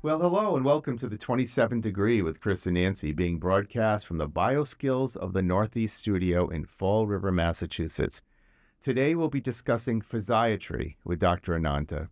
Well, hello and welcome to the 27th Degree with Chris and Nancy, being broadcast from the BioSkills of the Northeast studio in Fall River, Massachusetts. Today we'll be discussing physiatry with Dr. Ananta.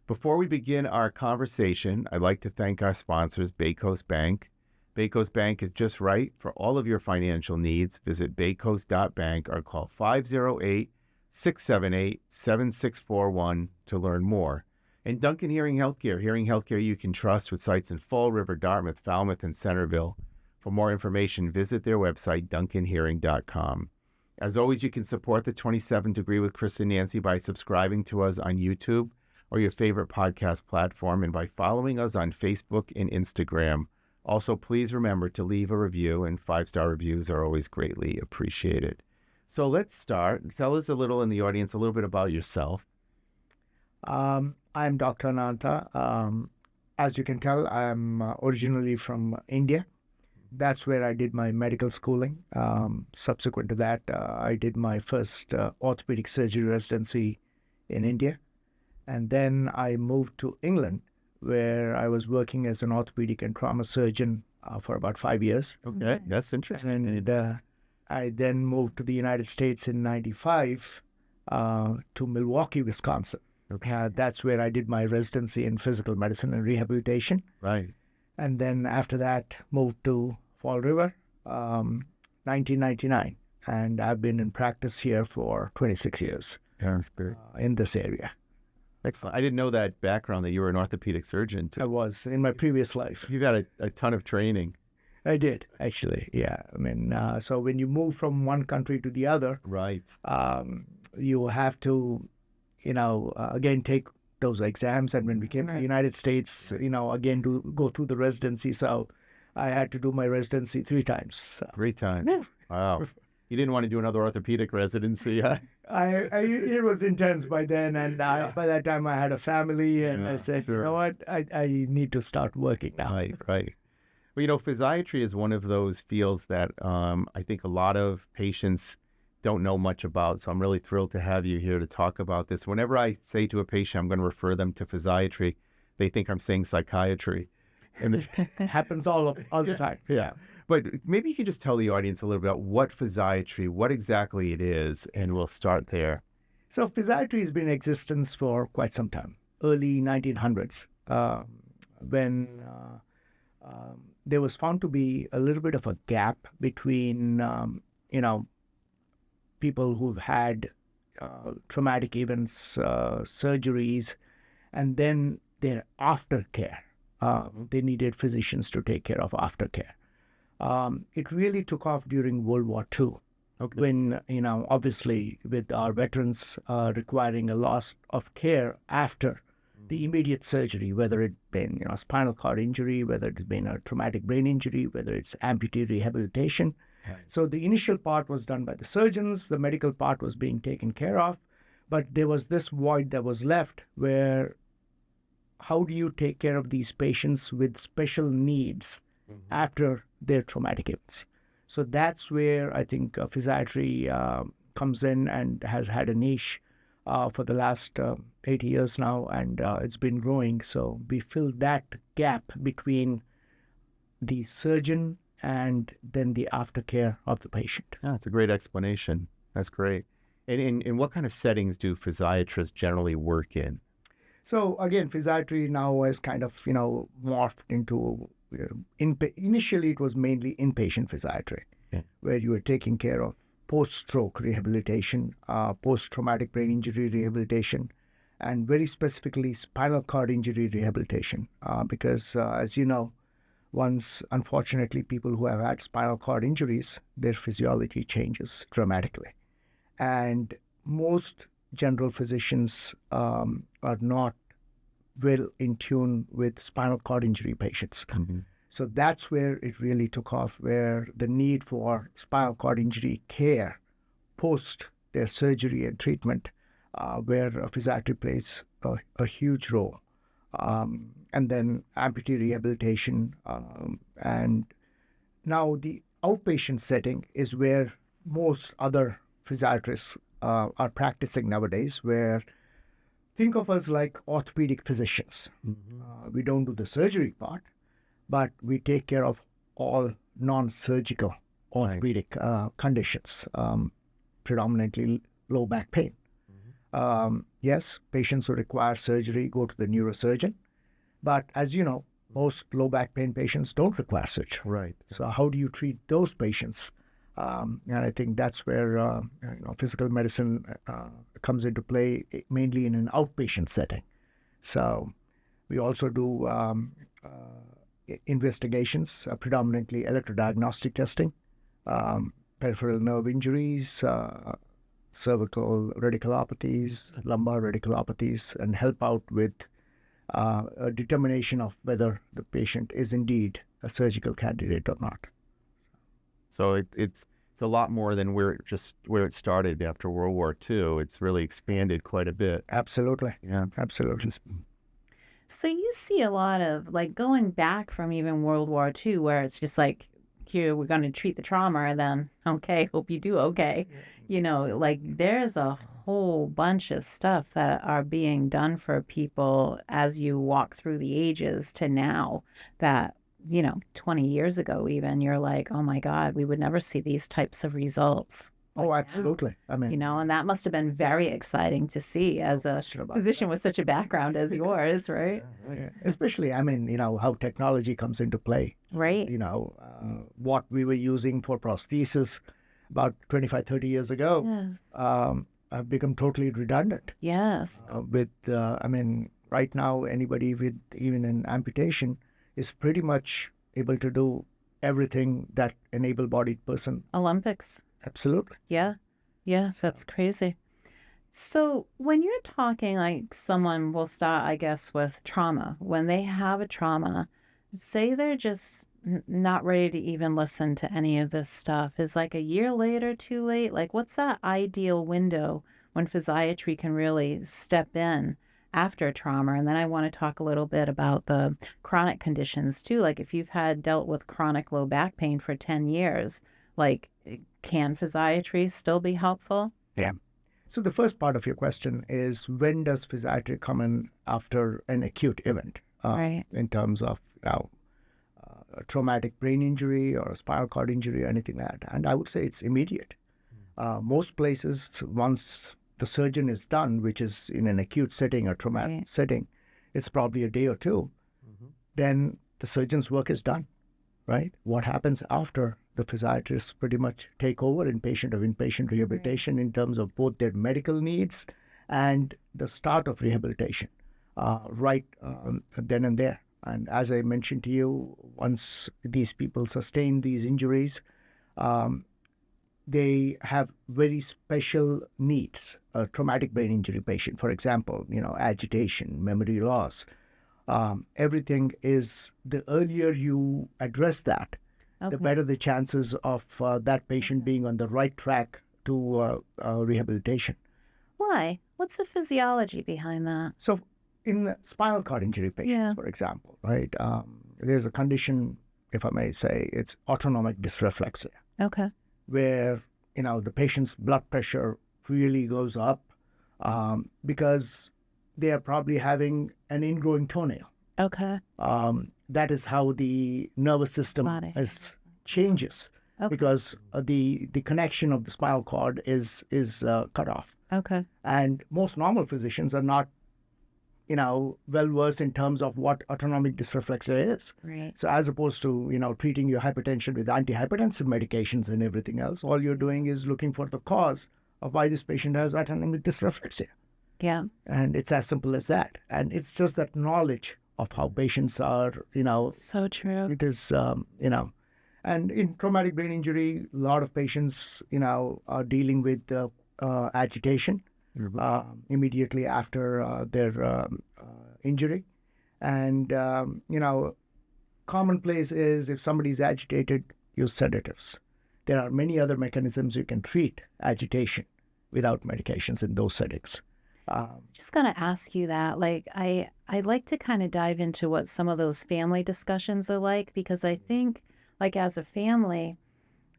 Before we begin our conversation, I'd like to thank our sponsors, Bay Coast Bank. Bay Coast Bank is just right for all of your financial needs. Visit baycoast.bank or call 508-678-7641 to learn more. And Duncan Hearing Healthcare you can trust, with sites in Fall River, Dartmouth, Falmouth, and Centerville. For more information, visit their website, duncanhearing.com. As always, you can support the 27th Degree with Chris and Nancy by subscribing to us on YouTube or your favorite podcast platform, and by following us on Facebook and Instagram. Also, please remember to leave a review, and 5-star reviews are always greatly appreciated. So let's start. Tell us a little bit about yourself. I'm Dr. Ananta. As you can tell, I'm originally from India. That's where I did my medical schooling. Subsequent to that, I did my first orthopedic surgery residency in India. And then I moved to England, where I was working as an orthopedic and trauma surgeon for about 5 years. Okay, that's interesting. And I then moved to the United States in 95 to Milwaukee, Wisconsin. Okay. That's where I did my residency in Physical Medicine and Rehabilitation. Right. And then after that, moved to Fall River, 1999. And I've been in practice here for 26 years in this area. Excellent. I didn't know that background, that you were an orthopedic surgeon too. I was in my previous life. You've had a ton of training. I did, actually. Yeah. I mean, so when you move from one country to the other, Right. You have to, again, take those exams. And when we came to the United States, again, to go through the residency. So I had to do my residency 3 times. So. 3 times. Wow. You didn't want to do another orthopedic residency, huh? It was intense by then. And by that time I had a family, and I said, sure. You know what, I need to start working now. Right. Well, physiatry is one of those fields that I think a lot of patients don't know much about. So I'm really thrilled to have you here to talk about this. Whenever I say to a patient I'm going to refer them to physiatry, they think I'm saying psychiatry. And it happens all the time. Yeah. But maybe you can just tell the audience a little bit about what physiatry, what exactly it is, and we'll start there. So physiatry has been in existence for quite some time, early 1900s, when there was found to be a little bit of a gap between, people who've had traumatic events, surgeries, and then their aftercare. They needed physicians to take care of aftercare. It really took off during World War II, when, obviously with our veterans requiring a loss of care after the immediate surgery, whether it been, spinal cord injury, whether it's been a traumatic brain injury, whether it's amputee rehabilitation. Right. So the initial part was done by the surgeons, the medical part was being taken care of, but there was this void that was left where how do you take care of these patients with special needs after their traumatic events? So that's where I think physiatry comes in and has had a niche for the last 80 years now, and it's been growing. So we fill that gap between the surgeon and then the aftercare of the patient. Yeah, it's a great explanation. That's great. And in what kind of settings do physiatrists generally work in? So again, physiatry now has kind of, morphed into, initially it was mainly inpatient physiatry, where you were taking care of post-stroke rehabilitation, post-traumatic brain injury rehabilitation, and very specifically spinal cord injury rehabilitation. Because as you know, once, unfortunately, people who have had spinal cord injuries, their physiology changes dramatically. And most general physicians are not well in tune with spinal cord injury patients. Mm-hmm. So that's where it really took off, where the need for spinal cord injury care post their surgery and treatment, where physiatry plays a huge role. And then amputee rehabilitation. And now the outpatient setting is where most other physiatrists are practicing nowadays, where think of us like orthopedic physicians. We don't do the surgery part, but we take care of all non-surgical orthopedic conditions, predominantly low back pain. Yes, patients who require surgery go to the neurosurgeon, but as you know, most low back pain patients don't require surgery. Right. So how do you treat those patients? And I think that's where physical medicine comes into play, mainly in an outpatient setting. So we also do investigations, predominantly electrodiagnostic testing, peripheral nerve injuries, cervical radiculopathies, lumbar radiculopathies, and help out with a determination of whether the patient is indeed a surgical candidate or not. So it's a lot more than where it started after World War II. It's really expanded quite a bit. Absolutely. Yeah, absolutely. So you see a lot of, like, going back from even World War II, where it's just like, here, we're going to treat the trauma, and then, okay, hope you do okay. Like, there's a whole bunch of stuff that are being done for people as you walk through the ages to now that, 20 years ago even, you're like, oh my God, we would never see these types of results. Oh, absolutely. I mean, and that must have been very exciting to see as a physician with such a background as yours, right? Yeah. Especially, how technology comes into play. Right. What we were using for prosthesis about 25, 30 years ago Yes. have become totally redundant. Yes. Right now, anybody with even an amputation is pretty much able to do everything that an able-bodied person. Olympics. Absolutely. Yeah. Yeah, that's crazy. So when you're talking, like, someone will start, I guess, with trauma. When they have a trauma, say they're just not ready to even listen to any of this stuff. Is like a year later too late? Like, what's that ideal window when physiatry can really step in after trauma? And then I want to talk a little bit about the chronic conditions too. Like, if you've had dealt with chronic low back pain for 10 years, like, can physiatry still be helpful? Yeah. So the first part of your question is, when does physiatry come in after an acute event? Right. In terms of a traumatic brain injury or a spinal cord injury or anything like that. And I would say it's immediate. Most places, once the surgeon is done, which is in an acute setting or traumatic setting, it's probably a day or two. Then the surgeon's work is done, right? What happens after? The physiatrists pretty much take over inpatient or inpatient rehabilitation in terms of both their medical needs and the start of rehabilitation, then and there. And as I mentioned to you, once these people sustain these injuries, they have very special needs. A traumatic brain injury patient, for example, agitation, memory loss, everything is, the earlier you address that, the better the chances of that patient being on the right track to rehabilitation. Why? What's the physiology behind that? So in spinal cord injury patients, for example, right, there's a condition, if I may say, it's autonomic dysreflexia. Okay. Where, the patient's blood pressure really goes up because they are probably having an ingrowing toenail. Okay. That is how the nervous system changes because the connection of the spinal cord is cut off. Okay. And most normal physicians are not, well versed in terms of what autonomic dysreflexia is. Right. So as opposed to, treating your hypertension with antihypertensive medications and everything else, all you're doing is looking for the cause of why this patient has autonomic dysreflexia. Yeah. And it's as simple as that. And it's just that knowledge of how patients are, So true. it is, and in traumatic brain injury, a lot of patients, are dealing with agitation immediately after their injury. And, commonplace is, if somebody's agitated, use sedatives. There are many other mechanisms you can treat agitation without medications in those settings. Just going to ask you that. Like, I like to kind of dive into what some of those family discussions are like, because I think, like, as a family,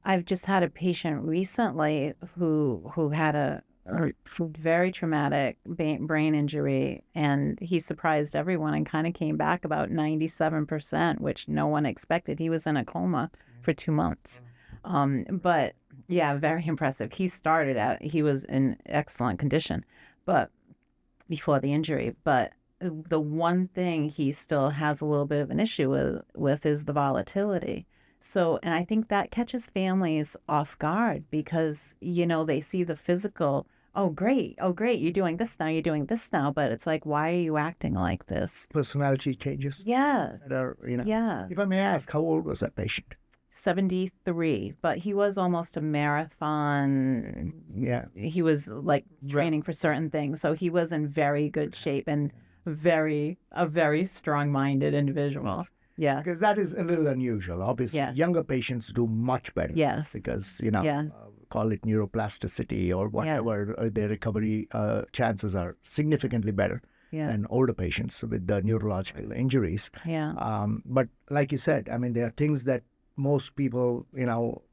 I've just had a patient recently who had a very traumatic brain injury, and he surprised everyone and kind of came back about 97%, which no one expected. He was in a coma for 2 months. But yeah, very impressive. He was in excellent condition, but before the injury. But the one thing he still has a little bit of an issue with is the volatility. So, and I think that catches families off guard because, they see the physical, oh, great, you're doing this now, but it's like, why are you acting like this? Personality changes. Yes. Yes. If I may ask, how old was that patient? 73, but he was almost a marathon. Yeah. He was like training for certain things. So he was in very good shape and a very strong-minded individual. Yeah. Because that is a little unusual. Obviously, younger patients do much better. Yes. Because, call it neuroplasticity or whatever, their recovery chances are significantly better than older patients with the neurological injuries. Yeah. But like you said, I mean, there are things that most people,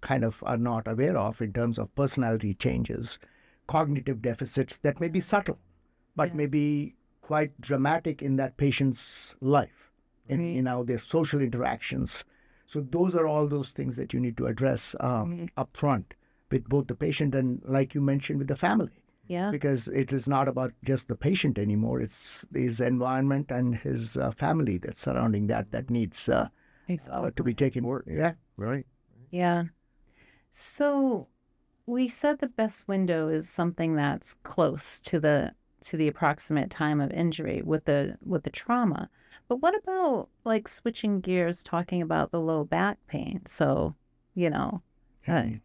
kind of are not aware of in terms of personality changes, cognitive deficits that may be subtle, but may be quite dramatic in that patient's life. In their social interactions. So those are all those things that you need to address up front with both the patient and, like you mentioned, with the family. Yeah. Because it is not about just the patient anymore. It's his environment and his family that's surrounding that needs to be taken. Yeah, right. Yeah. So we said the best window is something that's close to the approximate time of injury with the trauma. But what about like switching gears, talking about the low back pain? So, 10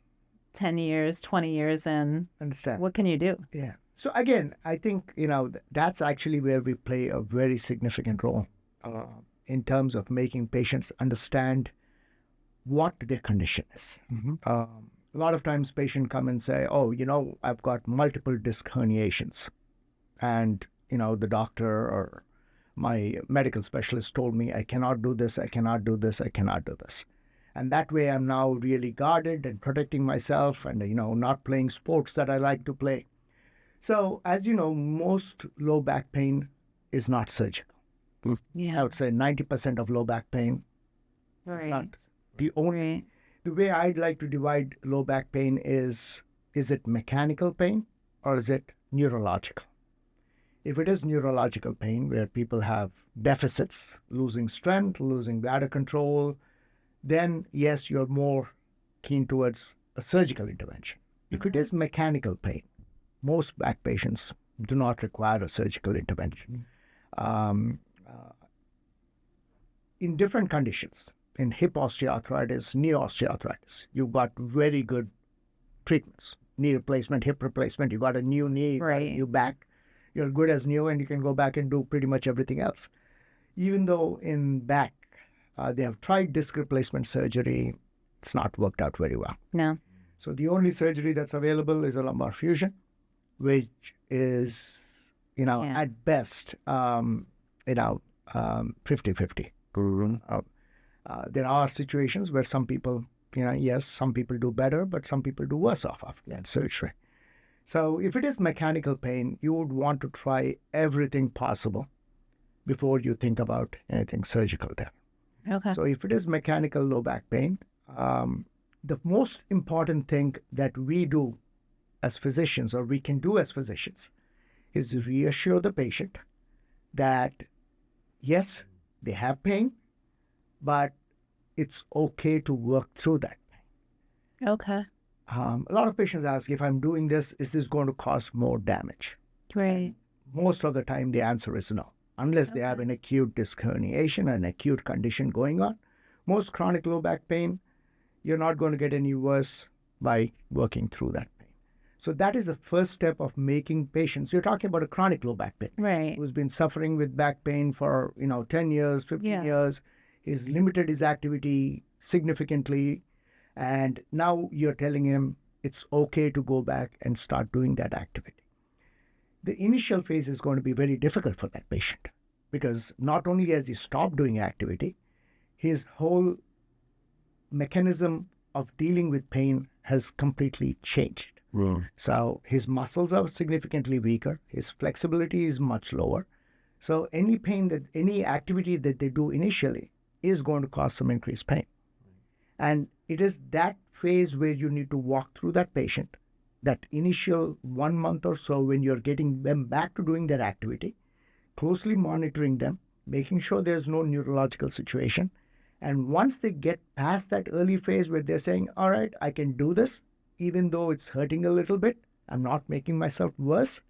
years, 20 years in, Understand. What can you do? Yeah. So again, I think, that's actually where we play a very significant role in terms of making patients understand what their condition is. A lot of times patients come and say, oh, I've got multiple disc herniations. And, the doctor or my medical specialist told me I cannot do this, I cannot do this, I cannot do this. And that way I'm now really guarded and protecting myself and, not playing sports that I like to play. So, as you know, most low back pain is not surgical. Yeah. I would say 90% of low back pain is not. The way I'd like to divide low back pain is it mechanical pain or is it neurological? If it is neurological pain where people have deficits, losing strength, losing bladder control, then yes, you're more keen towards a surgical intervention. If it is mechanical pain, most back patients do not require a surgical intervention. In different conditions, in hip osteoarthritis, knee osteoarthritis, you've got very good treatments. Knee replacement, hip replacement, you got a new knee, got a new back. You're good as new and you can go back and do pretty much everything else. Even though in back, they have tried disc replacement surgery, it's not worked out very well. No. So the only surgery that's available is a lumbar fusion, which is, at best, 50-50. There are situations where some people, some people do better, but some people do worse off after that surgery. So if it is mechanical pain, you would want to try everything possible before you think about anything surgical there. Okay. So if it is mechanical low back pain, the most important thing that we do as physicians, or we can do as physicians, is reassure the patient that, yes, they have pain, but it's okay to work through that pain. Okay. A lot of patients ask, if I'm doing this, is this going to cause more damage? Right. Most of the time, the answer is no. Unless they have an acute disc herniation, an acute condition going on. Most chronic low back pain, you're not going to get any worse by working through that pain. So that is the first step of making patients. You're talking about a chronic low back pain. Right. Who's been suffering with back pain for, 10 years, 15 years. He's limited his activity significantly. And now you're telling him it's okay to go back and start doing that activity. The initial phase is going to be very difficult for that patient because not only has he stopped doing activity, his whole mechanism of dealing with pain has completely changed. So his muscles are significantly weaker. His flexibility is much lower. So any activity that they do initially is going to cause some increased pain. And it is that phase where you need to walk through that patient, that initial 1 month or so when you're getting them back to doing their activity, closely monitoring them, making sure there's no neurological situation. And once they get past that early phase where they're saying, all right, I can do this, even though it's hurting a little bit, I'm not making myself worse,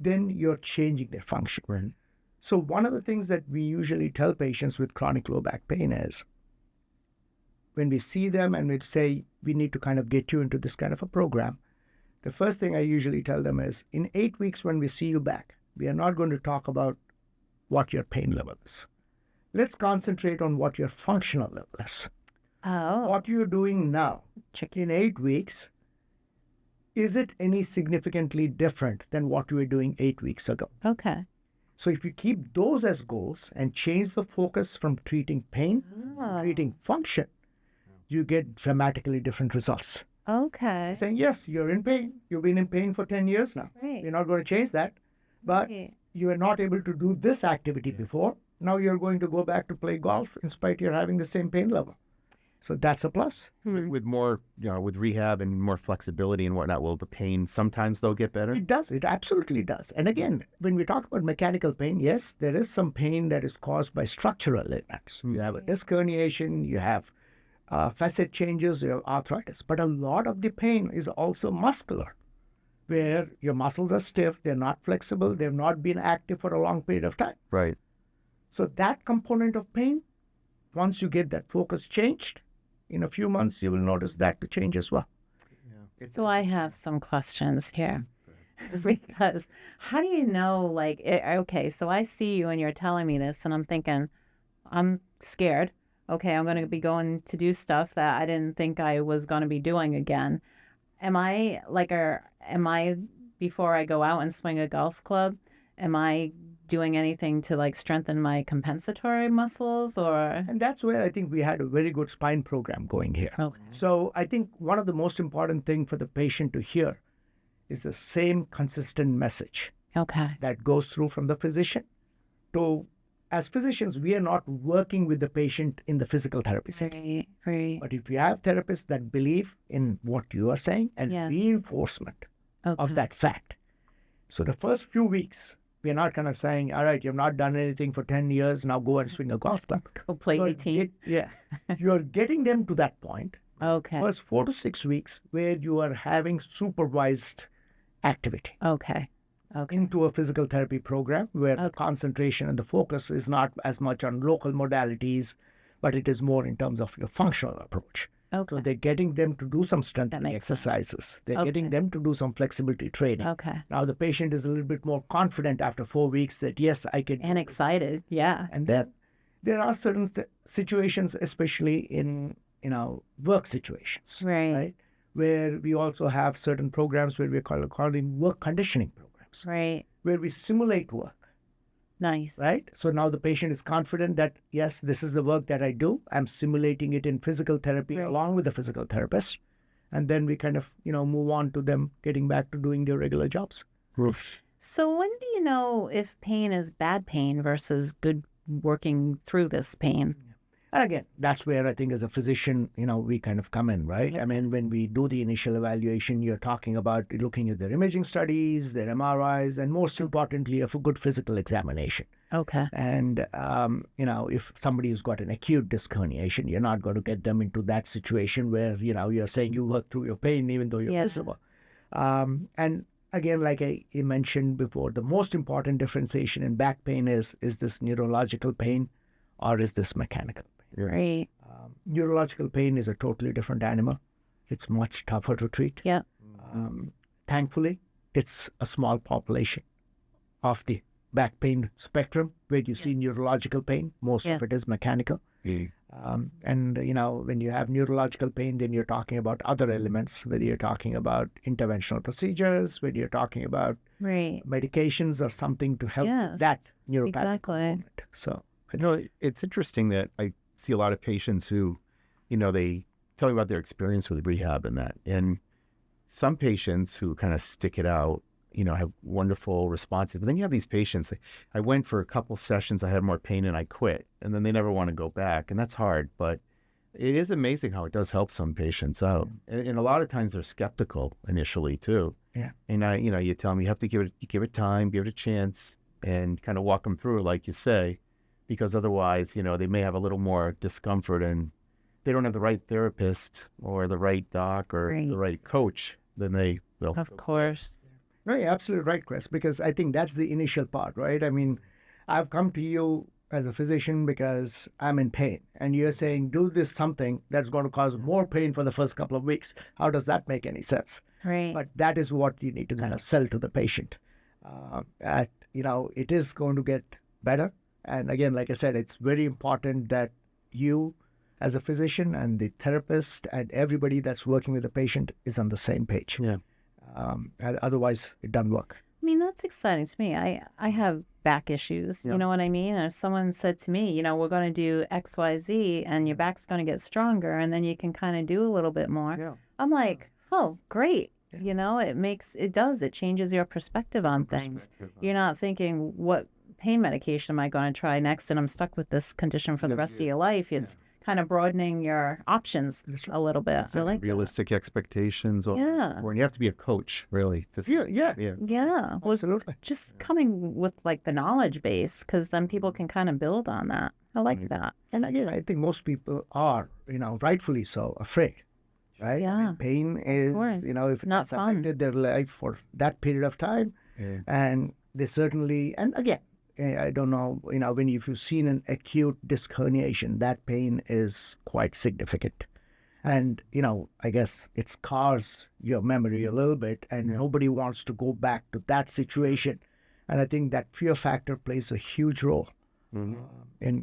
then you're changing their function. Right. So one of the things that we usually tell patients with chronic low back pain is, when we see them and we say, we need to kind of get you into this kind of a program, the first thing I usually tell them is, in 8 weeks when we see you back, we are not going to talk about what your pain level is. Let's concentrate on what your functional level is. Oh. What you're doing now, Tricky. in 8 weeks, is it any significantly different than what you were doing 8 weeks ago? Okay. So if you keep those as goals and change the focus from treating pain to treating function, you get dramatically different results. Okay. Saying, yes, you're in pain. You've been in pain for 10 years now. Right. We're not going to change that. But Right. you were not able to do this activity before. Now you're going to go back to play golf in spite you're having the same pain level. So that's a plus. With more, with rehab and more flexibility and whatnot, will the pain sometimes though get better? It does. It absolutely does. And again, when we talk about mechanical pain, yes, there is some pain that is caused by structural elements. You have a disc herniation, you have facet changes, you have arthritis. But a lot of the pain is also muscular, where your muscles are stiff, they're not flexible, they've not been active for a long period of time. Right. So that component of pain, once you get that focus changed, in a few months, you will notice that to change as well. So I have some questions here. Because how do you know, like, okay, so I see you and you're telling me this and I'm thinking, I'm scared. Okay, I'm going to be going to do stuff that I didn't think I was going to be doing again. Am I before I go out and swing a golf club, am I doing anything to like strengthen my compensatory muscles or? And that's where I think we had a very good spine program going here. Okay. So I think one of the most important thing for the patient to hear is the same consistent message Okay. that goes through from the physician to, as physicians, we are not working with the patient in the physical therapy setting. Right. But if you have therapists that believe in what you are saying and Yeah. reinforcement Okay. of that fact. So the first few weeks, we're not kind of saying, all right, you've not done anything for 10 years, now go and swing a golf club. Go play You're 18. You're getting them to that point. Okay. First 4 to 6 weeks where you are having supervised activity Okay. Okay. into a physical therapy program where the concentration and the focus is not as much on local modalities, but it is more in terms of your functional approach. Okay. So they're getting them to do some strengthening makes sense. exercises. They're Okay. getting them to do some flexibility training. Okay. Now the patient is a little bit more confident after 4 weeks that, yes, I can. And excited. Yeah. And then there are certain situations, especially in work situations, Right. where we also have certain programs where we're calling work conditioning programs, Right. where we simulate work. Nice. Right? So now the patient is confident that, yes, this is the work that I do. I'm simulating it in physical therapy Right. along with the physical therapist. And then we kind of, move on to them getting back to doing their regular jobs. So when do you know if pain is bad pain versus good working through this pain? And again, that's where I think as a physician, we kind of come in, right? I mean, when we do the initial evaluation, you're talking about looking at their imaging studies, their MRIs, and most importantly, a good physical examination. Okay. And, if somebody who's got an acute disc herniation, you're not going to get them into that situation where, you're saying you work through your pain even though you're visible. And again, like I mentioned before, the most important differentiation in back pain is this neurological pain or is this mechanical pain? Right. Neurological pain is a totally different animal. It's much tougher to treat. Yeah. Thankfully, it's a small population of the back pain spectrum where you see neurological pain. Most of it is mechanical. And, when you have neurological pain, then you're talking about other elements, whether you're talking about interventional procedures, whether you're talking about Right. medications or something to help Yes, that neuropathic exactly. component. So, It's interesting that I see a lot of patients who, they telling about their experience with rehab and that. And some patients who kind of stick it out, have wonderful responses. But then you have these patients, I went for a couple sessions, I had more pain and I quit. And then they never want to go back. And that's hard. But it is amazing how it does help some patients out. And a lot of times they're skeptical initially too. Yeah. And you tell them you have to give it time, give it a chance, and kind of walk them through, like you say, because otherwise, they may have a little more discomfort and they don't have the right therapist or the right doc or the right coach, then they will. Of course. No, you're absolutely right, Chris, because I think that's the initial part, right? I mean, I've come to you as a physician because I'm in pain, and you're saying, do this something that's going to cause more pain for the first couple of weeks. How does that make any sense? Right. But that is what you need to kind of sell to the patient. It is going to get better. And again, like I said, it's very important that you as a physician and the therapist and everybody that's working with the patient is on the same page. Yeah. Otherwise, it doesn't work. I mean, that's exciting to me. I have back issues. Yeah. You know what I mean? If someone said to me, we're going to do X, Y, Z, and your back's going to get stronger, and then you can kind of do a little bit more. Yeah. I'm like, oh, great. It changes your perspective on things. You're not thinking, what pain medication am I going to try next? And I'm stuck with this condition for the rest of your life. It's kind of broadening your options a little bit. I like realistic expectations. Or you have to be a coach, really. Yeah. Well, Absolutely. just coming with like the knowledge base, because then people can kind of build on that. I like that. And again, I think most people are, rightfully so, afraid. Right? Yeah. I mean, pain is, if Not it's fun. affected their life for that period of time, and they certainly, and again, I don't know, if you've seen an acute disc herniation, that pain is quite significant. And, I guess it scars your memory a little bit, and nobody wants to go back to that situation. And I think that fear factor plays a huge role in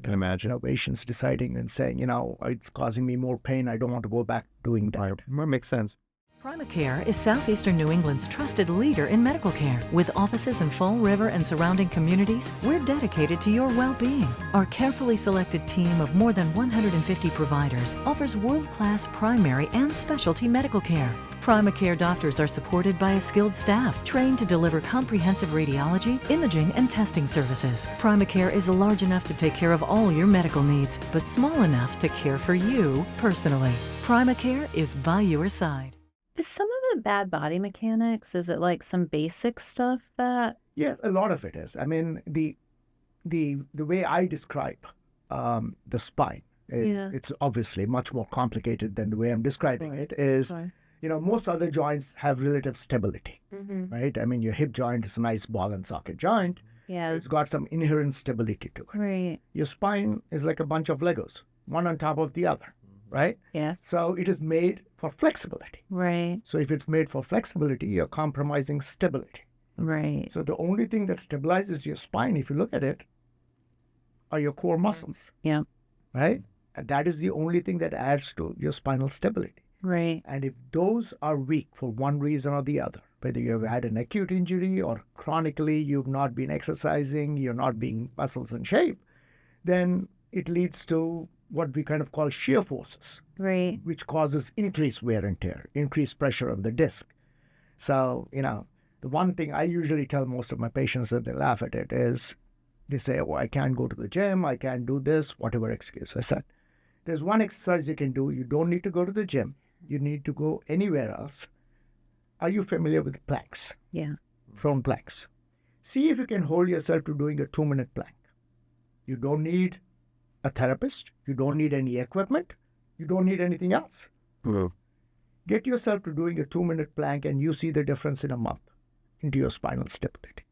Can imagine. patients deciding and saying, it's causing me more pain. I don't want to go back doing that. Well, makes sense. Primacare is Southeastern New England's trusted leader in medical care. With offices in Fall River and surrounding communities, we're dedicated to your well-being. Our carefully selected team of more than 150 providers offers world-class primary and specialty medical care. Primacare doctors are supported by a skilled staff trained to deliver comprehensive radiology, imaging, and testing services. Primacare is large enough to take care of all your medical needs, but small enough to care for you personally. Primacare is by your side. Is some of it bad body mechanics? Is it like some basic stuff that? Yes, a lot of it is. I mean, the way I describe the spine is it's obviously much more complicated than the way I'm describing it. Is most other joints have relative stability, right? I mean, your hip joint is a nice ball and socket joint. Yeah. It's got some inherent stability to it. Right. Your spine is like a bunch of Legos, one on top of the other, right? Yeah. So it is made for flexibility. Right. So if it's made for flexibility, you're compromising stability. Right. So the only thing that stabilizes your spine, if you look at it, are your core muscles. Yeah. Right? And that is the only thing that adds to your spinal stability. Right. And if those are weak for one reason or the other, whether you've had an acute injury or chronically you've not been exercising, you're not being muscles in shape, then it leads to what we kind of call shear forces, Right. which causes increased wear and tear, increased pressure on the disc. So, the one thing I usually tell most of my patients that they laugh at it is they say, oh, I can't go to the gym, I can't do this, whatever excuse. I said, there's one exercise you can do. You don't need to go to the gym. You need to go anywhere else. Are you familiar with planks? Yeah. Prone planks. See if you can hold yourself to doing a 2-minute plank. You don't need a therapist. You don't need any equipment. You don't need anything else. Get yourself to doing a 2-minute plank and you see the difference in a month into your spinal stability.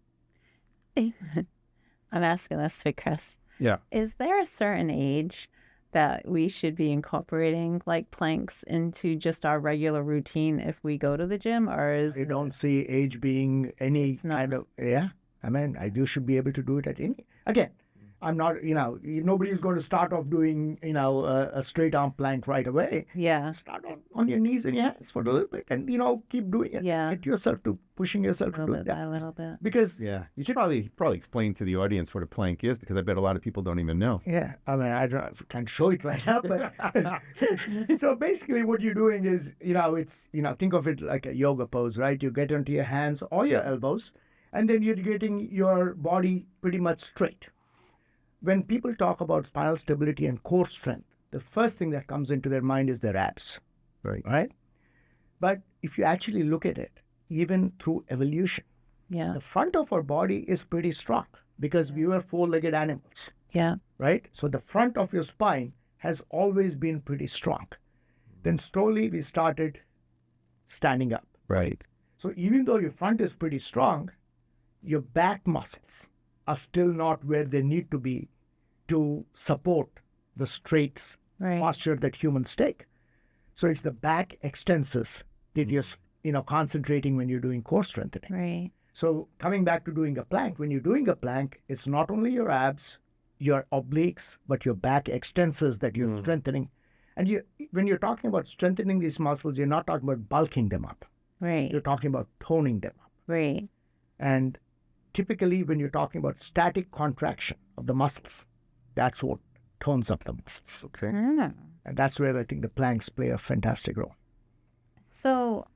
I'm asking this to Chris. Yeah. Is there a certain age that we should be incorporating like planks into just our regular routine if we go to the gym, or is I don't see age being any kind of, I mean, you should be able to do it at any, again, I'm not, nobody's going to start off doing, a straight arm plank right away. Yeah. Start on your knees and your hands for a little bit and, keep doing it. Yeah. Get yourself to pushing yourself to Little do bit that. by a little bit. Because, Yeah. You should probably explain to the audience what a plank is, because I bet a lot of people don't even know. yeah, I mean, I can't show it right now, but so basically what you're doing is, it's, think of it like a yoga pose, right? You get onto your hands or your elbows, and then you're getting your body pretty much straight. When people talk about spinal stability and core strength, the first thing that comes into their mind is their abs, right? But if you actually look at it, even through evolution, Yeah. the front of our body is pretty strong because we were four-legged animals, Yeah. right? So the front of your spine has always been pretty strong. Then slowly we started standing up. Right. So even though your front is pretty strong, your back muscles are still not where they need to be to support the straight Right. posture that humans take. So it's the back extensors that you're concentrating when you're doing core strengthening. Right. So coming back to doing a plank, when you're doing a plank, it's not only your abs, your obliques, but your back extensors that you're strengthening. And when you're talking about strengthening these muscles, you're not talking about bulking them up. Right. You're talking about toning them up. Right. And typically when you're talking about static contraction of the muscles, that's what tones up the muscles. Okay. Mm. And that's where I think the planks play a fantastic role. So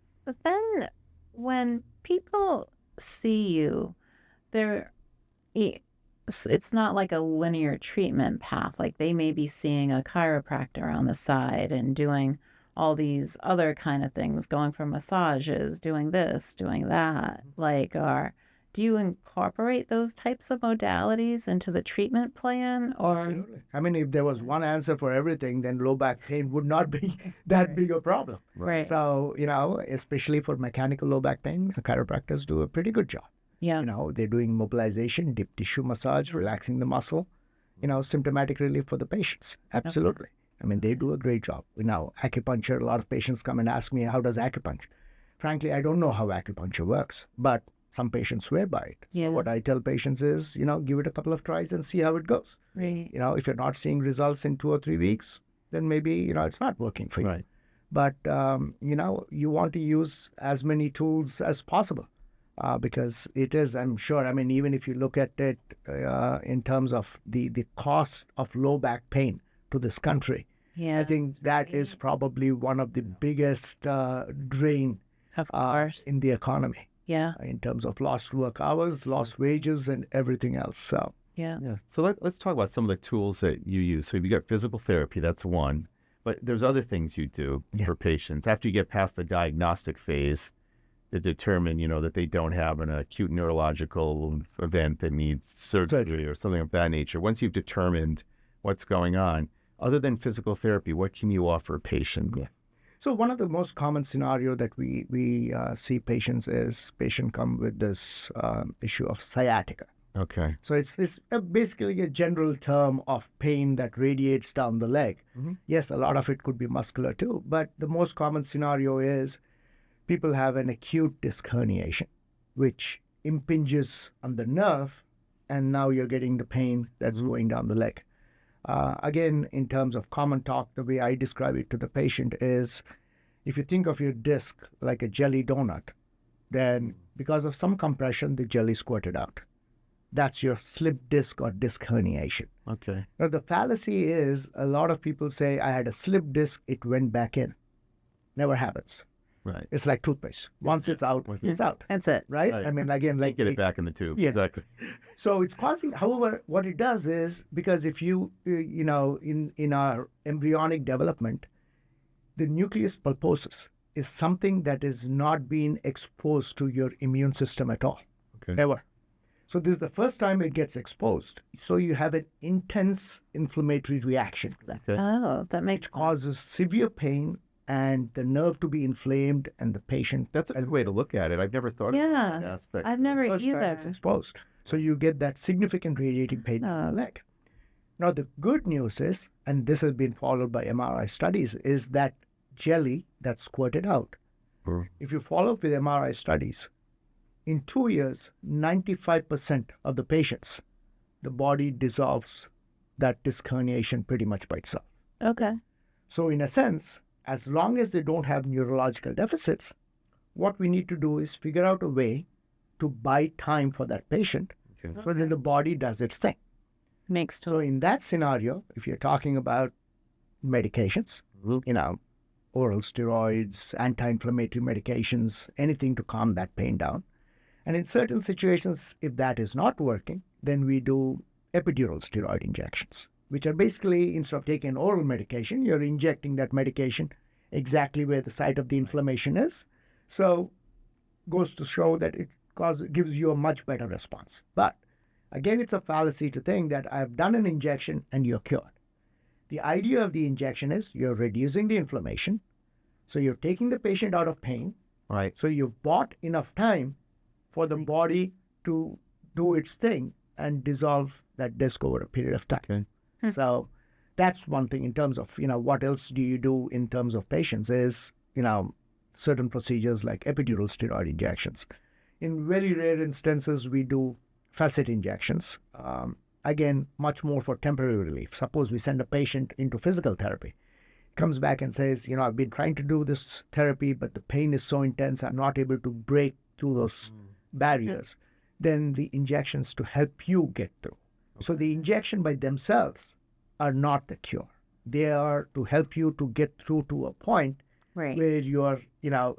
then when people see you, it's not like a linear treatment path. Like they may be seeing a chiropractor on the side and doing all these other kind of things, going for massages, doing this, doing that. Do you incorporate those types of modalities into the treatment plan? Or Absolutely. I mean, if there was one answer for everything, then low back pain would not be that big a problem. Right. So, especially for mechanical low back pain, chiropractors do a pretty good job. Yeah. They're doing mobilization, deep tissue massage, relaxing the muscle, symptomatic relief for the patients. Absolutely. I mean, they do a great job. Acupuncture, a lot of patients come and ask me, how does acupuncture? Frankly, I don't know how acupuncture works, but some patients swear by it. Yeah. So what I tell patients is, give it a couple of tries and see how it goes. Right. If you're not seeing results in 2 or 3 weeks, then maybe, it's not working for you. Right. But, you want to use as many tools as possible because it is, I'm sure, I mean, even if you look at it in terms of the cost of low back pain to this country, Yeah. I think that is probably one of the biggest drain Of course. in the economy. Yeah. In terms of lost work hours, lost wages, and everything else. So, Yeah. Yeah. So let's talk about some of the tools that you use. So you got physical therapy, that's one. But there's other things you do for patients. After you get past the diagnostic phase to determine, that they don't have an acute neurological event that needs surgery or something of that nature. Once you've determined what's going on, other than physical therapy, what can you offer patients? Yeah. So one of the most common scenario that we see patients is patient come with this issue of sciatica. Okay. So it's basically a general term of pain that radiates down the leg. Mm-hmm. Yes, a lot of it could be muscular too, but the most common scenario is people have an acute disc herniation, which impinges on the nerve, and now you're getting the pain that's going down the leg. Again, in terms of common talk, the way I describe it to the patient is, if you think of your disc like a jelly donut, then because of some compression, the jelly squirted out. That's your slip disc or disc herniation. Okay. Now, the fallacy is a lot of people say, I had a slip disc, it went back in. Never happens. Right. It's like toothpaste. Once it's out, it's out. That's it. Right? Right. I mean, again, like Get it back in the tube. Yeah. Exactly. So it's causing, however, what it does is, because if you, in our embryonic development, the nucleus pulposus is something that is not being exposed to your immune system at all, Okay. ever. So this is the first time it gets exposed. So you have an intense inflammatory reaction to that, Okay. Oh, that makes which causes severe pain and the nerve to be inflamed and the patient. That's a good way to look at it. I've never thought of that Yeah. aspect. I've never First time either. it's exposed. So you get that significant radiating pain in the leg. Now, the good news is, and this has been followed by MRI studies, is that jelly that's squirted out. If you follow up with MRI studies, in 2 years, 95% of the patients the body dissolves that disc herniation pretty much by itself. Okay. So in a sense, as long as they don't have neurological deficits, what we need to do is figure out a way to buy time for that patient so that the body does its thing. Makes So in that scenario, if you're talking about medications, oral steroids, anti-inflammatory medications, anything to calm that pain down. And in certain situations, if that is not working, then we do epidural steroid injections, which are basically, instead of taking oral medication, you're injecting that medication exactly where the site of the inflammation is. So goes to show that it gives you a much better response. But again, it's a fallacy to think that I've done an injection and you're cured. The idea of the injection is you're reducing the inflammation. So you're taking the patient out of pain. Right. So you've bought enough time for the body to do its thing and dissolve that disc over a period of time. Okay. So that's one thing in terms of, what else do you do in terms of patients is, certain procedures like epidural steroid injections. In very rare instances, we do facet injections. Again, much more for temporary relief. Suppose we send a patient into physical therapy, comes back and says, I've been trying to do this therapy, but the pain is so intense, I'm not able to break through those barriers. Then the injections to help you get through. Okay. So the injection by themselves are not the cure. They are to help you to get through to a point where you're,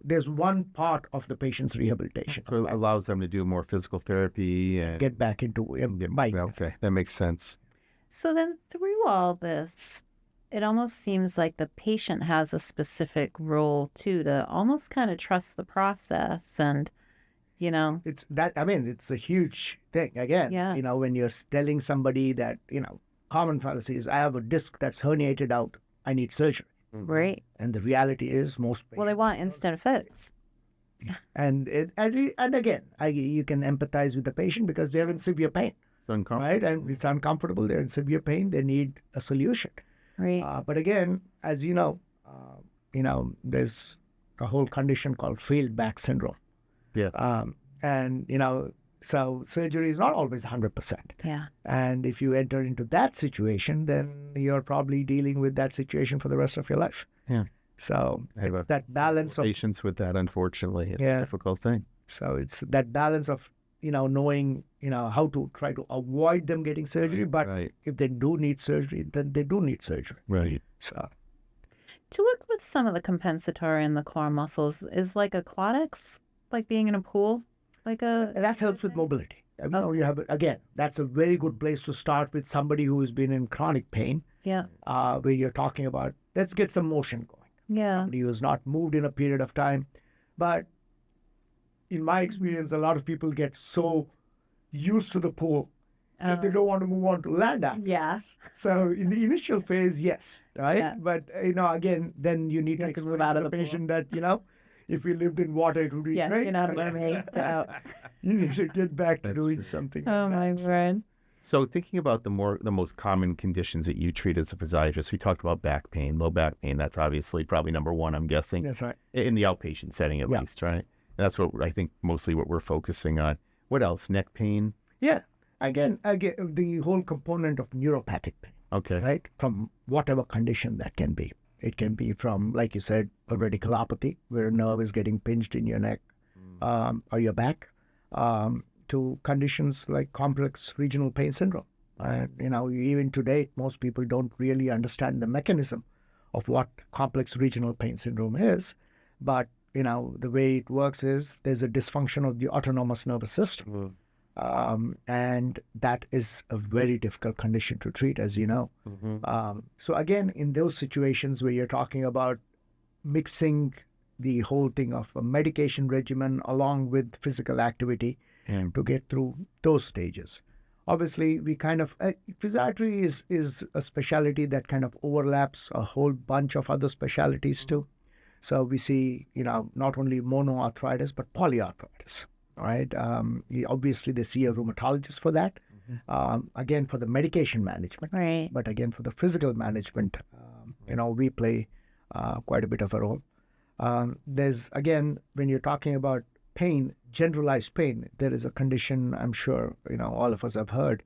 there's one part of the patient's rehabilitation. So it allows them to do more physical therapy and get back into bike. Okay, that makes sense. So then through all this, it almost seems like the patient has a specific role too, to almost kind of trust the process and, It's that, it's a huge thing. Again, when you're telling somebody that, common fallacy is I have a disc that's herniated out, I need surgery. Right. And the reality is most patients... Well, they want instant fix. And again, you can empathize with the patient because they're in severe pain. It's uncomfortable. Right? And it's uncomfortable. They're in severe pain. They need a solution. Right. But again, as you know, there's a whole condition called failed back syndrome. Yeah. So surgery is not always 100%. Yeah. And if you enter into that situation, then you're probably dealing with that situation for the rest of your life. Yeah. So it's that balance of patience with that, unfortunately. It's a difficult thing. So it's that balance of, knowing, how to try to avoid them getting surgery. But if they do need surgery, then they do need surgery. Right. So to work with some of the compensatory and the core muscles, is like aquatics, like being in a pool? That helps with mobility. You have, again, that's a very good place to start with somebody who has been in chronic pain. Yeah. Where you're talking about, let's get some motion going. Yeah. Somebody who has not moved in a period of time. But in my experience, a lot of people get so used to the pool that they don't want to move on to land activities. Yes. So in the initial phase, yes, right? Yeah. But, again, then you need to explain move out to of the the patient that, if we lived in water, it would be great. You're not going to make out. You need to get back to doing something. Oh, my word. So thinking about the most common conditions that you treat as a physiatrist, we talked about back pain, low back pain. That's obviously probably number one, I'm guessing. That's right. In the outpatient setting, at least, right? And that's what I think mostly what we're focusing on. What else? Neck pain? Yeah. Again, the whole component of neuropathic pain. Okay. Right? From whatever condition that can be. It can be from, like you said, a radiculopathy, where a nerve is getting pinched in your neck or your back, to conditions like complex regional pain syndrome. Even today, most people don't really understand the mechanism of what complex regional pain syndrome is. But, the way it works is there's a dysfunction of the autonomous nervous system. And that is a very difficult condition to treat, as you know. So again, in those situations where you're talking about mixing the whole thing of a medication regimen along with physical activity to get through those stages. Obviously, we kind of, physiatry is a specialty that kind of overlaps a whole bunch of other specialties too. So we see, not only monoarthritis, but polyarthritis. Right. Obviously, they see a rheumatologist for that. Again, for the medication management. Right. But again, for the physical management, we play quite a bit of a role. There's, again, when you're talking about pain, generalized pain, there is a condition I'm sure, all of us have heard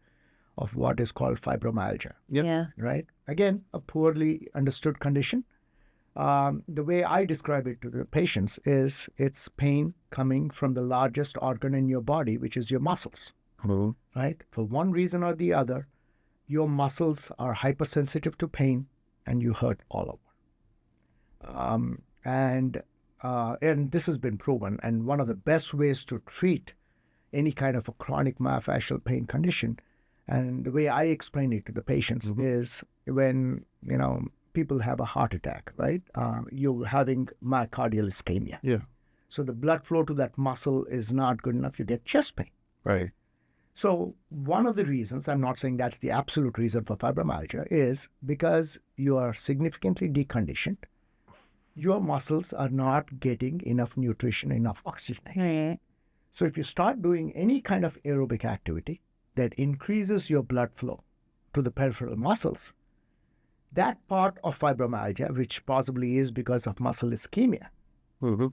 of what is called fibromyalgia, Yep. Yeah. right? Again, a poorly understood condition. The way I describe it to the patients is it's pain coming from the largest organ in your body, which is your muscles, Mhm. right? For one reason or the other, your muscles are hypersensitive to pain and you hurt all over. And this has been proven. And one of the best ways to treat any kind of a chronic myofascial pain condition, and the way I explain it to the patients is when, people have a heart attack, right? You're having myocardial ischemia. Yeah. So the blood flow to that muscle is not good enough. You get chest pain. Right. So one of the reasons, I'm not saying that's the absolute reason for fibromyalgia, is because you are significantly deconditioned. Your muscles are not getting enough nutrition, enough oxygen. Right. So if you start doing any kind of aerobic activity that increases your blood flow to the peripheral muscles, that part of fibromyalgia, which possibly is because of muscle ischemia, Mhm.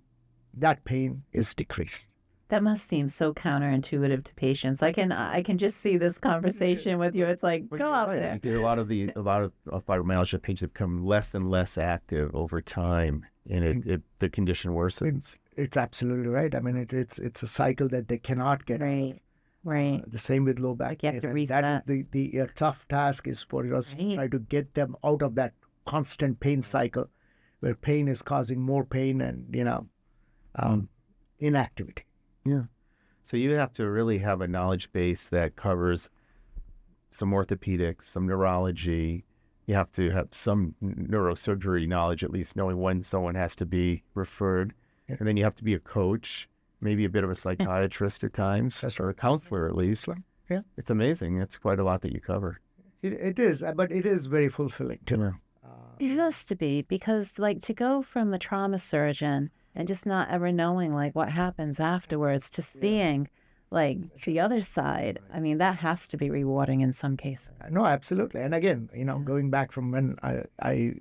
that pain is decreased. That must seem so counterintuitive to patients. I can just see this conversation with you. It's like, go out there. A lot of fibromyalgia patients become less and less active over time, and the condition worsens. It's absolutely right. I mean, it's a cycle that they cannot get out of. Right. Right. The same with low back Like you have pain. to And reset. that is the tough task is for us to Right. try to get them out of that constant pain cycle where pain is causing more pain and, inactivity. Yeah. So you have to really have a knowledge base that covers some orthopedics, some neurology. You have to have some neurosurgery knowledge, at least knowing when someone has to be referred. Yeah. And then you have to be a coach, maybe a bit of a psychiatrist at times, That's or a counselor at least. Yeah. It's amazing. It's quite a lot that you cover. It is, but it is very fulfilling too. It has to be, because to go from the trauma surgeon and just not ever knowing what happens afterwards to seeing the other side. I mean, that has to be rewarding in some cases. No, absolutely. And again, going back from when I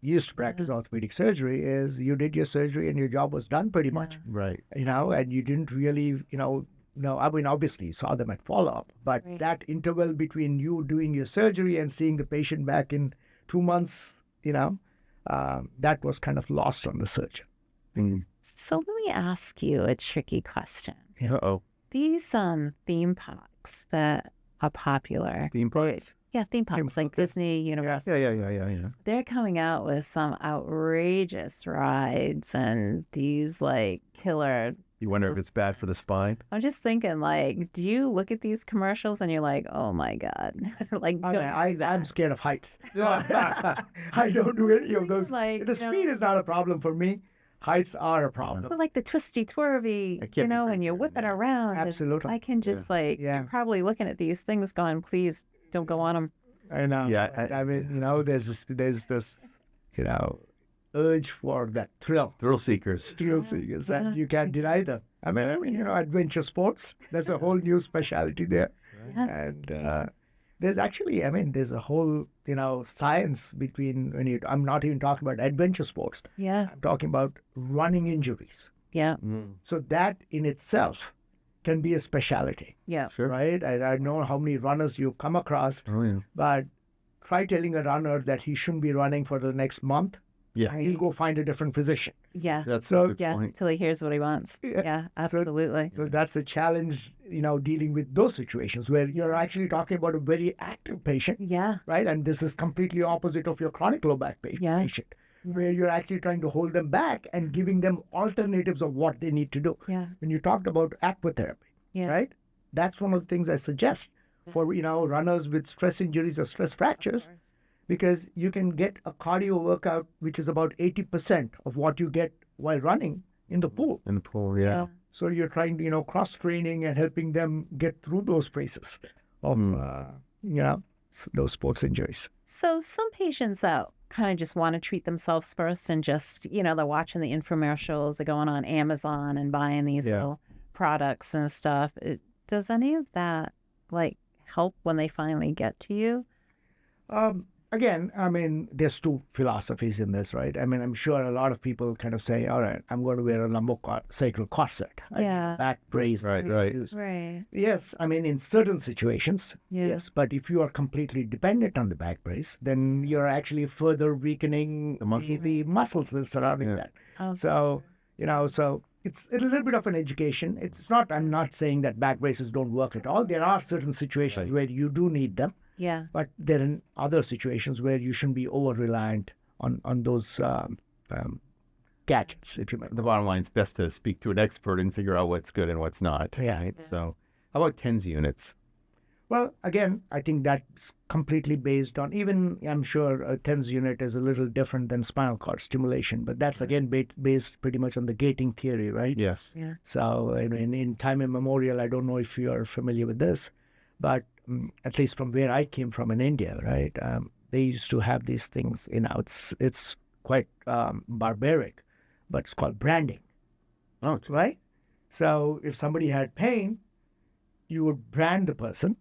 used to practice orthopedic surgery, is you did your surgery and your job was done pretty much. Right. And you didn't really, I mean, obviously you saw them at follow-up, but Right. that interval between you doing your surgery and seeing the patient back in 2 months, that was kind of lost on the surgeon. Mm. So let me ask you a tricky question. Uh-oh. These theme parks that are popular. Theme parks? Yeah, theme parks like Disney, Universal. Yeah. They're coming out with some outrageous rides and these killer. You wonder if it's bad for the spine? I'm just thinking, do you look at these commercials and you're like, oh my God, don't do that. I'm scared of heights. So I don't do any of those. The speed is not a problem for me. Heights are a problem. But the twisty twirly, and you're whipping around. and Absolutely. I can just you're probably looking at these things going, please don't go on them. I know. Yeah, I mean, there's this, urge for that thrill. Thrill seekers. Thrill seekers, and you can't deny them. I mean, adventure sports. There's a whole new specialty there, Yes. and there's actually, there's a whole, science between I'm not even talking about adventure sports. Yes. I'm talking about running injuries. Yeah. So that in itself can be a specialty, Yeah. Sure. right? I know how many runners you've come across, Oh, yeah. but try telling a runner that he shouldn't be running for the next month. Yeah. He'll go find a different physician. Yeah. That's So- a good Yeah. point. Until he hears what he wants. Yeah. Yeah. Absolutely. So that's a challenge, dealing with those situations where you're actually talking about a very active patient, Yeah. right? And this is completely opposite of your chronic low back Yeah. patient, where you're actually trying to hold them back and giving them alternatives of what they need to do. Yeah. When you talked about aquatherapy, Yeah. right? That's one of the things I suggest for, runners with stress injuries or stress fractures, because you can get a cardio workout, which is about 80% of what you get while running in the pool. In the pool, yeah. So you're trying to, cross-training and helping them get through those phases of, those sports injuries. So some patients out kind of just want to treat themselves first and just, they're watching the infomercials, they're going on Amazon and buying these little products and stuff. Does any of that help when they finally get to you? again, I mean, there's two philosophies in this, right? I mean, I'm sure a lot of people kind of say, all right, I'm going to wear a lumbosacral corset. Yeah. Back brace. Right. Right. Yes, I mean, in certain situations, Yeah. yes. But if you are completely dependent on the back brace, then you're actually further weakening the muscles that surrounding that. Oh, So, so it's a little bit of an education. It's not, I'm not saying that back braces don't work at all. There are certain situations where you do need them. yeah. But there are other situations where you shouldn't be over-reliant on those gadgets, if you may. The bottom line is best to speak to an expert and figure out what's good and what's not. Yeah. Right? So how about TENS units? Well, again, I think that's completely based on, even I'm sure a TENS unit is a little different than spinal cord stimulation, but that's again based pretty much on the gating theory, right? Yes. Yeah. So in time immemorial, I don't know if you are familiar with this, but at least from where I came from in India, right, they used to have these things, it's quite barbaric, but it's called branding, Oh, right? So if somebody had pain, you would brand the person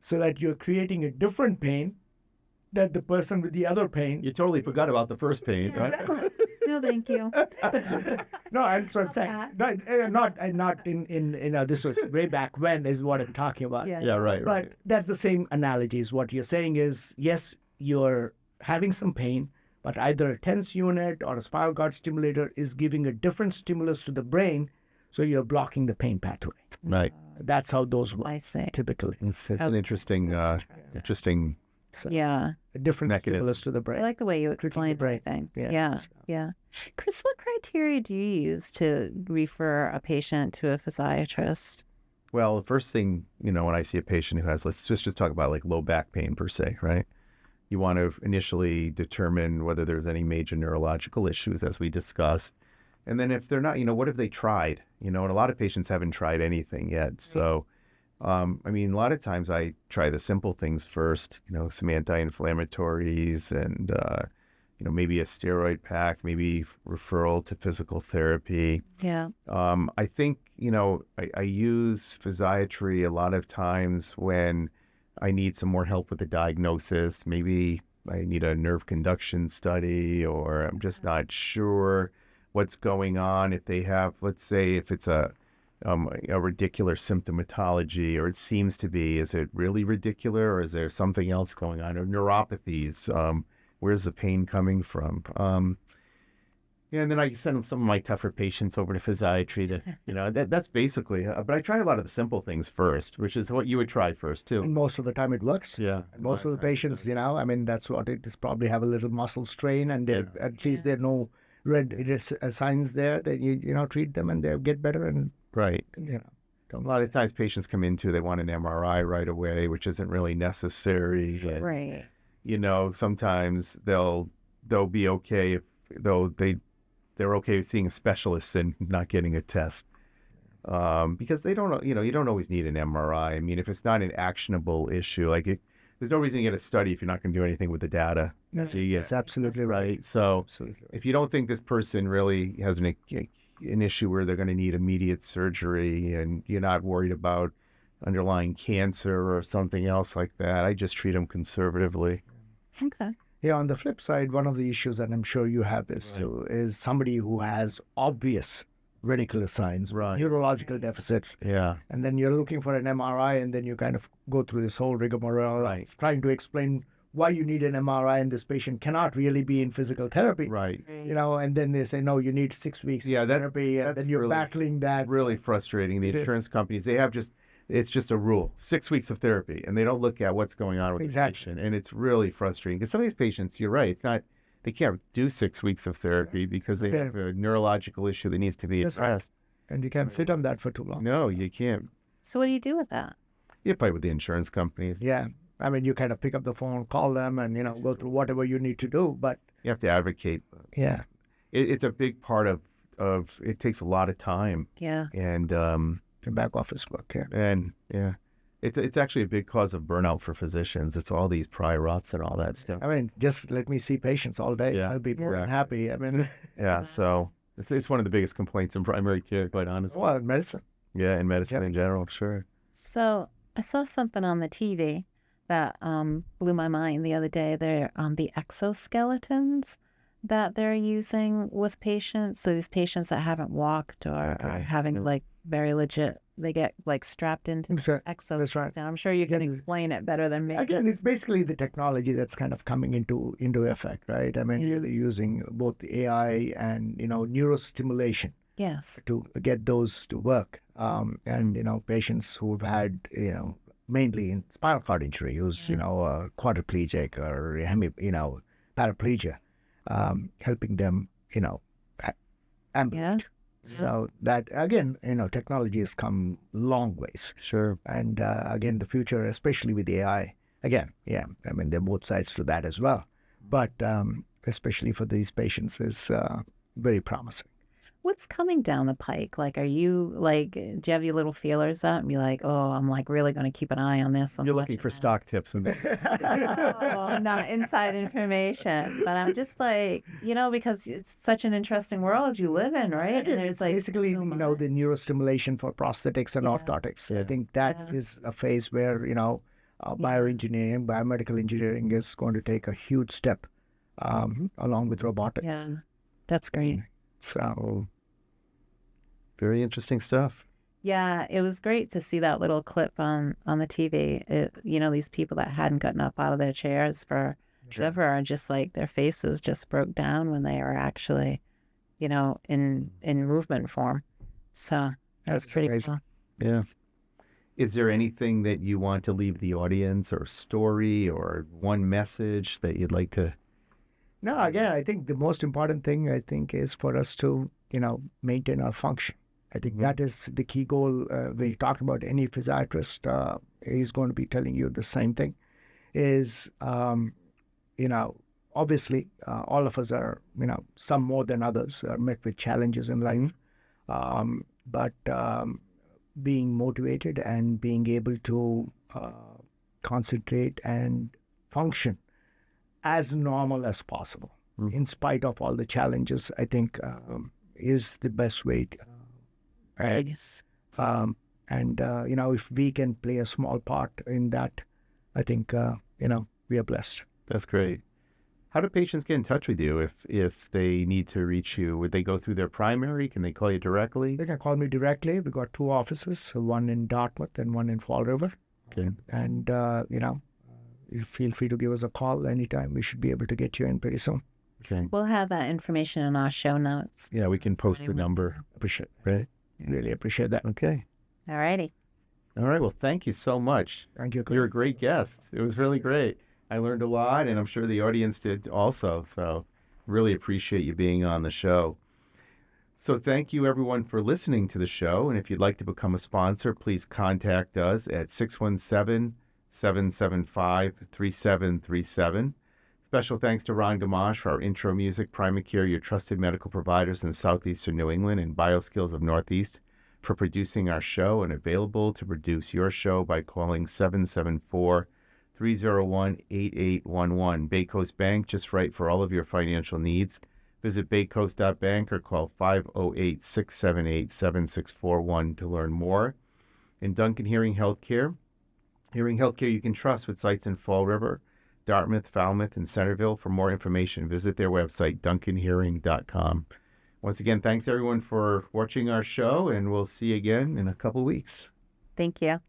so that you're creating a different pain than the person with the other pain. you totally forgot about the first pain, right? Exactly. No, thank you. No, that's what I'm saying. Stop Not in this was way back when is what I'm talking about. Yeah. Yeah, right. But that's the same analogy. Is what you're saying is, yes, you're having some pain, but either a TENS unit or a spinal cord stimulator is giving a different stimulus to the brain, so you're blocking the pain pathway. Right. That's how those work I see. typically. It's an interesting, interesting. So Yeah. a different Mechanism. stimulus to the I brain. like the way you Treating the explained brain. everything. Yeah. Yeah. So- Yeah. Chris, what criteria do you use to refer a patient to a physiatrist? Well, the first thing, when I see a patient who has, let's just talk about like low back pain per se, right? You want to initially determine whether there's any major neurological issues, as we discussed. And then if they're not, what have they tried? And a lot of patients haven't tried anything yet. So, a lot of times I try the simple things first, some anti-inflammatories and, maybe a steroid pack, maybe referral to physical therapy. Yeah. I think, I use physiatry a lot of times when I need some more help with the diagnosis. Maybe I need a nerve conduction study, or I'm just not sure what's going on. If they have, let's say, if it's a radicular symptomatology, or it seems to be, is it really radicular, or is there something else going on, or neuropathies? Where's the pain coming from? And then I send some of my tougher patients over to physiatry to, that's basically, but I try a lot of the simple things first, which is what you would try first too. And most of the time it works. Yeah. And most of the patients, that's what it is, probably have a little muscle strain, and at least there are no red signs there. That you treat them and they'll get better, and Right. don't. A lot of times patients come into, they want an MRI right away, which isn't really necessary. And, Right. sometimes they'll be okay if they're okay with seeing a specialist and not getting a test. Because they don't, you don't always need an MRI. I mean, if it's not an actionable issue, there's no reason to get a study if you're not going to do anything with the data. That's, So you that's absolutely right. right. So Absolutely right. if you don't think this person really has an issue where they're going to need immediate surgery, and you're not worried about underlying cancer or something else like that, I just treat them conservatively. Okay. Yeah, on the flip side, one of the issues, and I'm sure you have this too, is somebody who has obvious radicular signs, Right. neurological deficits, Yeah. and then you're looking for an MRI, and then you kind of go through this whole rigmarole of trying to explain why you need an MRI, and this patient cannot really be in physical therapy. Right. And then they say, no, you need 6 weeks Yeah, of therapy, and that's then you're really- battling that. Really frustrating. The It is. insurance companies, it's just a rule, 6 weeks of therapy, and they don't look at what's going on with Exactly. the patient. And it's really frustrating because some of these patients, you're right, they can't do 6 weeks of therapy because they have a neurological issue that needs to be That's right. addressed. And you can't sit on that for too long. No, you can't. So what do you do with that? You fight with the insurance companies. Yeah. I mean, you kind of pick up the phone, call them, and, go through whatever you need to do. But You have to advocate. yeah, It's a big part of it takes a lot of time, Yeah. and the back office work, yeah. it's actually a big cause of burnout for physicians. It's all these prior auths and all that stuff. I mean, just let me see patients all day. Yeah. I'll be more than Exactly. happy. I mean, Yeah, so it's one of the biggest complaints in primary care, quite honestly. well, medicine. Yeah, in medicine Yeah. in general, sure. So I saw something on the TV that blew my mind the other day. They're the exoskeletons that they're using with patients. So these patients that haven't walked or are having like very legit, they get like strapped into exoskeletons. That's right. I'm sure you can explain it better than me. Again, it's basically the technology that's kind of coming into effect, right? I mean, they're using both the AI and, neurostimulation Yes. to get those to work. And, patients who've had, mainly in spinal cord injury, who's, quadriplegic or, paraplegia, helping them, ambulate. So that, again, technology has come long ways. Sure. And again, the future, especially with AI, again, there are both sides to that as well. But especially for these patients is very promising. What's coming down the pike? Like, are you like, do you have your little feelers up and be like, oh, I'm like really going to keep an eye on this? You're looking for stock tips. Oh, not inside information, but I'm just like, because it's such an interesting world you live in, right? And It's basically, the neurostimulation for prosthetics and orthotics. I think that is a phase where, bioengineering, biomedical engineering is going to take a huge step along with robotics. Yeah, that's great. So, very interesting stuff. Yeah, it was great to see that little clip on the TV. These people that hadn't gotten up out of their chairs for ever are just like their faces just broke down when they were actually, in movement form. So that's pretty crazy. cool. Yeah. Is there anything that you want to leave the audience, or a story, or one message that you'd like to? No, again, I think the most important thing, is for us to, maintain our function. I think that is the key goal. When you talk about any physiatrist, he's going to be telling you the same thing. Is, obviously, all of us are, some more than others, are met with challenges in life. But being motivated and being able to concentrate and function as normal as possible, in spite of all the challenges, I think is the best way to. Yes. If we can play a small part in that, I think, we are blessed. That's great. How do patients get in touch with you if they need to reach you? Would they go through their primary? Can they call you directly? They can call me directly. We've got 2 offices, one in Dartmouth and one in Fall River. Okay. And, you feel free to give us a call anytime. We should be able to get you in pretty soon. Okay. We'll have that information in our show notes. Yeah, we can post the number. Appreciate it. Right. Really appreciate that. Okay. All righty. All right. Well, thank you so much. Thank you, Chris. You're a great guest. It was really great. I learned a lot, and I'm sure the audience did also. So really appreciate you being on the show. So thank you, everyone, for listening to the show. And if you'd like to become a sponsor, please contact us at 617-775-3737. Special thanks to Ron Gamache for our intro music, Primacare, your trusted medical providers in southeastern New England, and BioSkills of Northeast for producing our show, and available to produce your show by calling 774-301-8811. Bay Coast Bank, just right for all of your financial needs. Visit baycoast.bank or call 508-678-7641 to learn more. In Duncan Hearing Healthcare you can trust, with sites in Fall River, Dartmouth, Falmouth, and Centerville. For more information, visit their website, duncanhearing.com. Once again, thanks everyone for watching our show, and we'll see you again in a couple weeks. Thank you.